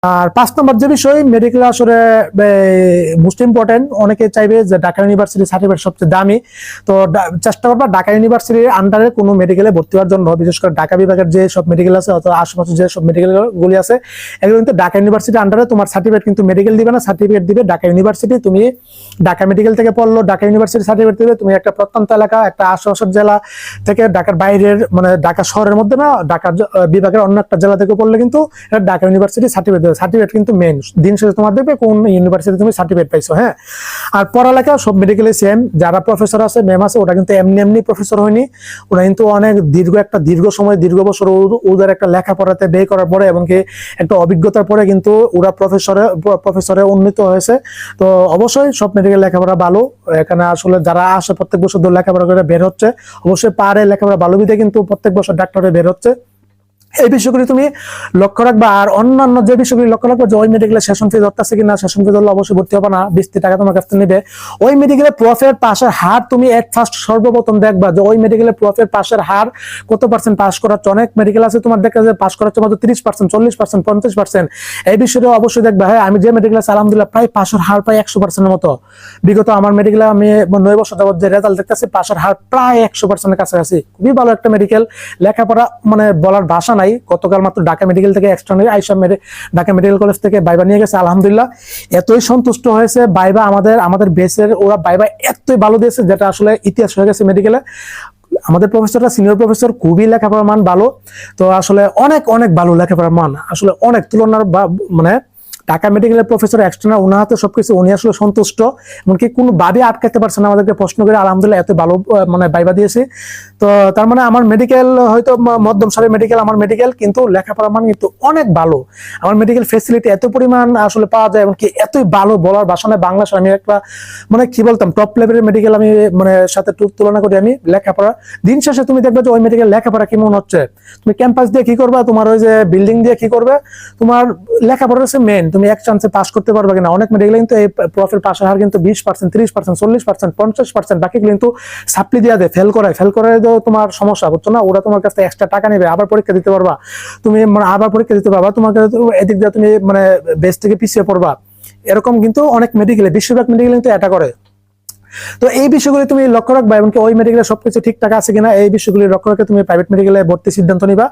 আর 5 নম্বর যে বিষয় মেডিকেল আসলে মোস্ট ইম্পর্টেন্ট, অনেকে চাইবে যে ঢাকা ইউনিভার্সিটি সার্টিফিকেট সবচেয়ে দামি, তো চেষ্টা করবা ঢাকা ইউনিভার্সিটির আন্ডারে কোনো মেডিকেলে ভর্তি হওয়ার জন্য, বিশেষ করে ঢাকা বিভাগের যে সব মেডিকেল আছে অথবা আশেপাশে যে সব মেডিকেল গুলি আছে এগুলো কিন্তু ঢাকা ইউনিভার্সিটির আন্ডারে। তোমার সার্টিফিকেট কিন্তু মেডিকেল দিবে না, সার্টিফিকেট দিবে ঢাকা ইউনিভার্সিটি। তুমি ঢাকা মেডিকেল থেকে পড়লো, ঢাকা ইউনিভার্সিটি সার্টিফিকেট দিবে। তুমি একটা প্রত্যন্ত এলাকা, একটা আশেপাশের জেলা থেকে, ঢাকার বাইরের মানে ঢাকা শহরের মধ্যে না, ঢাকা বিভাগের অন্য একটা জেলা থেকে পড়লে কিন্তু এটা ঢাকা ইউনিভার্সিটি সার্টিফিকেট দেবে। সার্টিফিকেট কিন্তু মেন দিন শেষে তোমার দেখবে কোন ইউনিভার্সিটি তুমি সার্টিফিকেট পাইছো। হ্যাঁ, আর পড়ালেখা সব মেডিকেলে সেম, যারা প্রফেসর আছে ম্যাম আছে ওটা কিন্তু এমনি এমনি প্রফেসর হয়নি, ওরা কিন্তু অনেক দীর্ঘ সময় দীর্ঘ বছর ওদের একটা লেখাপড়াতে ব্যয় করার পরে এবং কি একটা অভিজ্ঞতার পরে কিন্তু ওরা প্রফেসরে উন্নীত হয়েছে। তো অবশ্যই সব মেডিকেল লেখাপড়া ভালো, এখানে আসলে যারা আসে প্রত্যেক বছর লেখাপড়া করে বের হচ্ছে, অবশ্যই পারে লেখাপড়া ভালো বিধে কিন্তু প্রত্যেক বছর ডাক্তারে বের হচ্ছে। এই বিষয়গুলি তুমি লক্ষ্য রাখবা। আর অন্যান্য যে বিষয়গুলি লক্ষ্য রাখবা, যে ওই মেডিকেলে সেশন ফি ধরতেছে কিনা, সেশন ফি ধরলে অবশ্যই ভর্তি হবে না, 20 টাকা তোমার কাছ থেকে নেবে। ওই মেডিকেলে প্রফের পাশের হার তুমি এট ফার্স্ট সর্বপ্রথম দেখবা, যে ওই মেডিকেলে প্রফের পাশের হার কত পার্সেন্ট পাস করাচ্ছে। অনেক মেডিকেল আছে তোমার দেখা যায় পাস করাচ্ছে মাত্র 30%, 40%, 50%। এই বিষয়টা অবশ্যই দেখবা। হ্যাঁ, আমি যে মেডিকেলে আছে আলহামদুলিল্লাহ প্রায় পাশের হার প্রায় 100%-এর মতো। বিগত আমার মেডিকেলে আমি 9 বছর যাবত যে রেজাল্ট দেখতেছি, পাশের হার প্রায় 100%-এর কাছাকাছি। খুবই ভালো একটা মেডিকেল, লেখাপড়া মানে বলার ভাষা নাই। গতকাল মাত্র ঢাকা মেডিকেল থেকে এক্সটার্নাল আইসা ঢাকা মেডিকেল কলেজ থেকে বাইবা নিয়ে গেছে, আলহামদুলিল্লাহ এতই সন্তুষ্ট হয়েছে। বাইবা আমাদের বেসের ওরা বাইবা এতই ভালো দিয়েছে, যেটা আসলে ইতিহাস হয়ে গেছে মেডিকেলে। আমাদের প্রফেসররা সিনিয়র প্রফেসর, খুবই লেখাপড়ার মান ভালো। তো আসলে অনেক অনেক ভালো লেখাপড়ার মান, আসলে অনেক তুলনার মানে ঢাকা মেডিকেলের প্রফেসর এক্সটার্নাল ওনার হাতে সবকিছু, উনি আসলে সন্তুষ্ট, এমনকি কোনো ভাবে আটকাতে পারছে না আমাদেরকে প্রশ্ন করে। আলহামদুলিল্লাহ এত ভালো মানে বাইবা দিয়েছি। তো তার মানে আমার মেডিকেল হয়তো মধ্যম সারির মেডিকেল, আমার মেডিকেল কিন্তু লেখাপড়ার মান কিন্তু অনেক ভালো। আমার মেডিকেল ফেসিলিটি এত পরিমাণ আসলে পাওয়া যায়, এমনকি এতই ভালো বলার ভাষা নয়। বাংলাদেশে আমি একটা মানে কি বলতাম টপ লেভেলের মেডিকেল আমি মানে সাথে তুলনা করি আমি লেখাপড়া। দিন শেষে তুমি দেখবে যে ওই মেডিকেল লেখাপড়া কেমন হচ্ছে। তুমি ক্যাম্পাস দিয়ে কি করবা, তোমার ওই যে বিল্ডিং দিয়ে কি করবে, তোমার লেখাপড়া হচ্ছে মেন। তুমি এক চান্সে পাস করতে পারবে কিনা। অনেক মেডিকেল কিন্তু এই প্রফের পাশের হার কিন্তু 20%, 30%, 40%, 50%, বাকি কিন্তু সাপ্লি দিয়ে দেয়, ফেল করে তোমার সমস্যা হচ্ছে না। ওরা তোমার কাছে এক্সট্রা টাকা নেবে, আবার পরীক্ষা দিতে পারবা তুমি, মানে আবার পরীক্ষা দিতে পারবা, তোমাকে এদিক দিয়ে তুমি মানে বেস থেকে পিছিয়ে পড়বা। এরকম কিন্তু অনেক মেডিকেলে, বেশিরভাগ মেডিকেল কিন্তু এটা করে। তো এই বিষয়গুলি তুমি লক্ষ্য রাখবা, এমনকি ওই মেডিকেলে সবকিছু ঠিকঠাক আছে কিনা এই বিষয়গুলি লক্ষ্য রেখে তুমি প্রাইভেট মেডিকেলে ভর্তি সিদ্ধান্ত নিবা।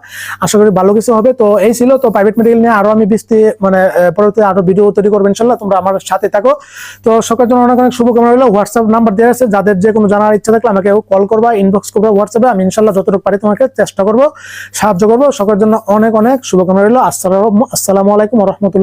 আশা করি ভালো কিছু হবে। তো এই ছিল, তো প্রাইভেট মেডিকেল নিয়ে আরো আমি মানে পরবর্তী আরো ভিডিও তৈরি করবো ইনশাল্লাহ, তোমরা আমার সাথে থাকো। তো সকলের জন্য অনেক অনেক শুভকামনা রইলো। হোয়াটসঅ্যাপ নাম্বার দেওয়া আছে, যাদের যে কোনো জানার ইচ্ছা থাকলে আমাকে কল করবা, ইনবক্স করবা হোয়াটসঅ্যাপে, আমি ইনশাল্লাহ যতটুকু পারি তোমাকে চেষ্টা করবো, সাহায্য করবো। সকলের জন্য অনেক অনেক শুভকামনা রইলো। আসসালামু আলাইকুম ওয়া রাহমাতুল্লাহ।